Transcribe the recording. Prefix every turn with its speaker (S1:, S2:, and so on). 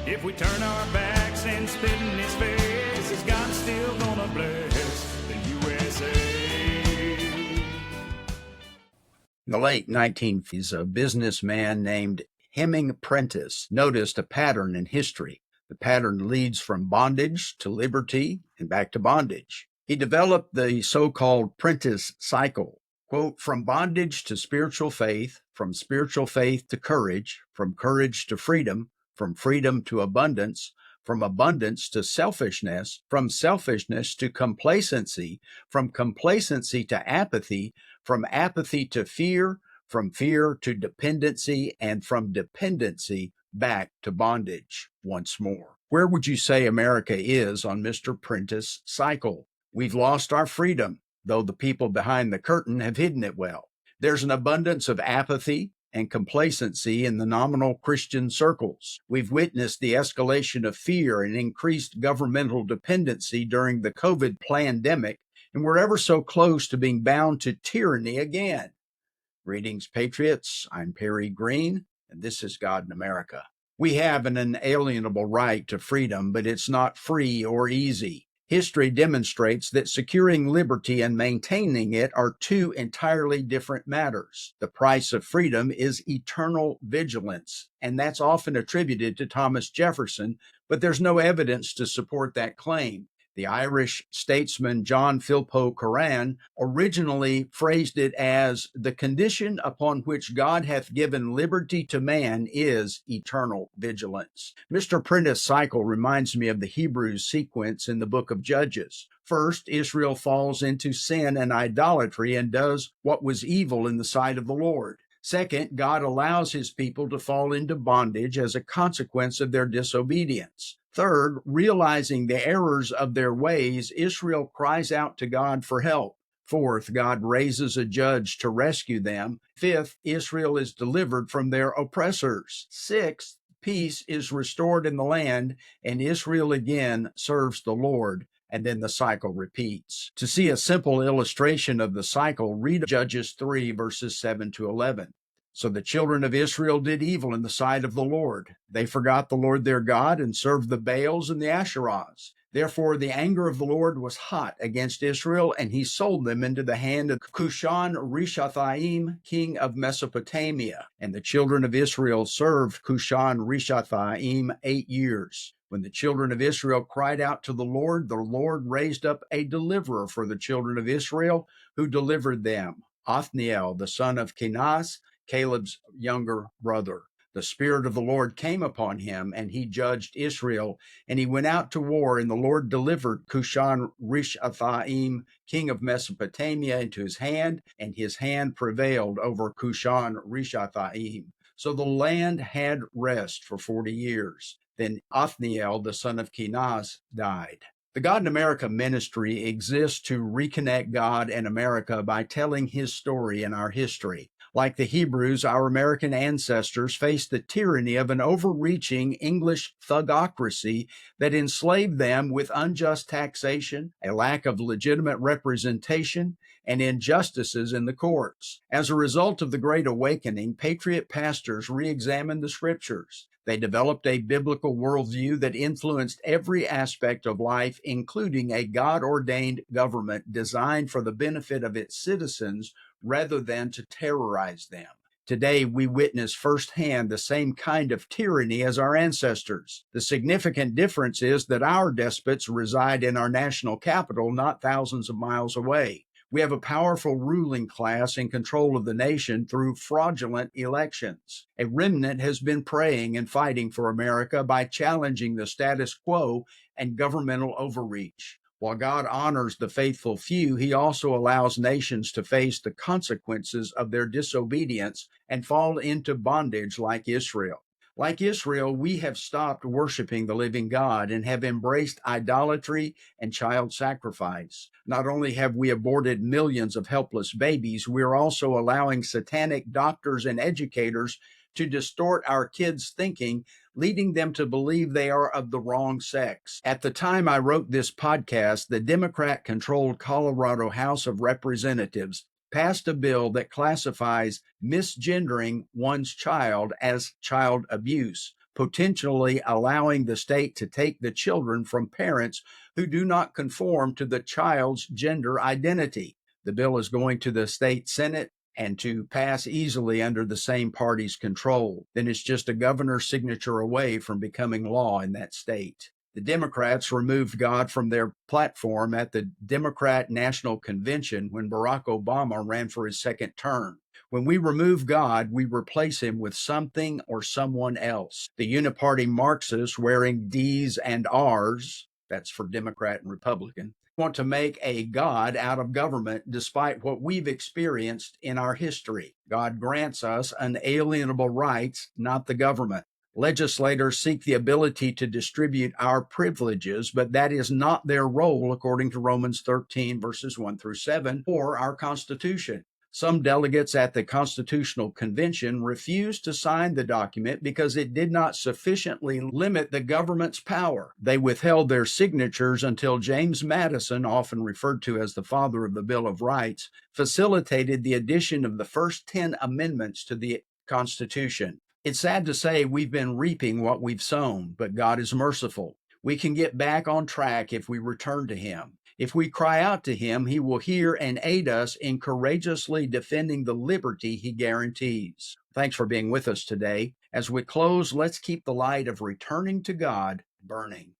S1: If we turn our backs and spit in his face, is God still gonna bless the USA?
S2: In the late 1950s, a businessman named Hemming Prentice noticed a pattern in history. The pattern leads from bondage to liberty and back to bondage. He developed the so-called Prentice cycle. Quote, from bondage to spiritual faith, from spiritual faith to courage, from courage to freedom, from freedom to abundance, from abundance to selfishness, from selfishness to complacency, from complacency to apathy, from apathy to fear, from fear to dependency, and from dependency back to bondage once more. Where would you say America is on Mr. Prentice's cycle? We've lost our freedom, though the people behind the curtain have hidden it well. There's an abundance of apathy and complacency in the nominal Christian circles. We've witnessed the escalation of fear and increased governmental dependency during the COVID pandemic, and we're ever so close to being bound to tyranny again. Greetings, patriots. I'm Perry Green, and this is God in America. We have an inalienable right to freedom, but it's not free or easy. History demonstrates that securing liberty and maintaining it are two entirely different matters. The price of freedom is eternal vigilance, and that's often attributed to Thomas Jefferson, but there's no evidence to support that claim. The Irish statesman John Philpot Curran originally phrased it as, the condition upon which God hath given liberty to man is eternal vigilance. Mr. Prentice's cycle reminds me of the Hebrews sequence in the book of Judges. First, Israel falls into sin and idolatry and does what was evil in the sight of the Lord. Second, God allows his people to fall into bondage as a consequence of their disobedience. Third, realizing the errors of their ways, Israel cries out to God for help. Fourth, God raises a judge to rescue them. Fifth, Israel is delivered from their oppressors. Sixth, peace is restored in the land, and Israel again serves the Lord. And then the cycle repeats. To see a simple illustration of the cycle, read Judges 3, verses 7 to 11. So the children of Israel did evil in the sight of the Lord. They forgot the Lord their God and served the Baals and the Asherahs. Therefore the anger of the Lord was hot against Israel, and he sold them into the hand of Cushan-Rishathaim, king of Mesopotamia. And the children of Israel served Cushan-Rishathaim 8 years. When the children of Israel cried out to the Lord raised up a deliverer for the children of Israel, who delivered them, Othniel, the son of Kenaz, Caleb's younger brother. The Spirit of the Lord came upon him, and he judged Israel, and he went out to war, and the Lord delivered Cushan-Rishathaim, king of Mesopotamia, into his hand, and his hand prevailed over Cushan-Rishathaim. So the land had rest for 40 years. Then Othniel, the son of Kenaz, died. The God in America ministry exists to reconnect God and America by telling his story in our history. Like the Hebrews, our American ancestors faced the tyranny of an overreaching English thugocracy that enslaved them with unjust taxation, a lack of legitimate representation, and injustices in the courts. As a result of the Great Awakening, patriot pastors re-examined the scriptures. They developed a biblical worldview that influenced every aspect of life, including a God-ordained government designed for the benefit of its citizens rather than to terrorize them. Today, we witness firsthand the same kind of tyranny as our ancestors. The significant difference is that our despots reside in our national capital, not thousands of miles away. We have a powerful ruling class in control of the nation through fraudulent elections. A remnant has been praying and fighting for America by challenging the status quo and governmental overreach. While God honors the faithful few, he also allows nations to face the consequences of their disobedience and fall into bondage like Israel. Like Israel, we have stopped worshiping the living God and have embraced idolatry and child sacrifice. Not only have we aborted millions of helpless babies, we are also allowing satanic doctors and educators to distort our kids' thinking, leading them to believe they are of the wrong sex. At the time I wrote this podcast, the Democrat-controlled Colorado House of Representatives passed a bill that classifies misgendering one's child as child abuse, potentially allowing the state to take the children from parents who do not conform to the child's gender identity. The bill is going to the state Senate and to pass easily under the same party's control. Then it's just a governor's signature away from becoming law in that state. The Democrats removed God from their platform at the Democrat National Convention when Barack Obama ran for his second term. When we remove God, we replace him with something or someone else. The uniparty Marxists, wearing D's and R's, that's for Democrat and Republican, want to make a God out of government despite what we've experienced in our history. God grants us unalienable rights, not the government. Legislators seek the ability to distribute our privileges, but that is not their role according to Romans 13, verses 1 through 7, or our Constitution. Some delegates at the Constitutional Convention refused to sign the document because it did not sufficiently limit the government's power. They withheld their signatures until James Madison, often referred to as the father of the Bill of Rights, facilitated the addition of the first 10 amendments to the Constitution. It's sad to say we've been reaping what we've sown, but God is merciful. We can get back on track if we return to Him. If we cry out to Him, He will hear and aid us in courageously defending the liberty He guarantees. Thanks for being with us today. As we close, let's keep the light of returning to God burning.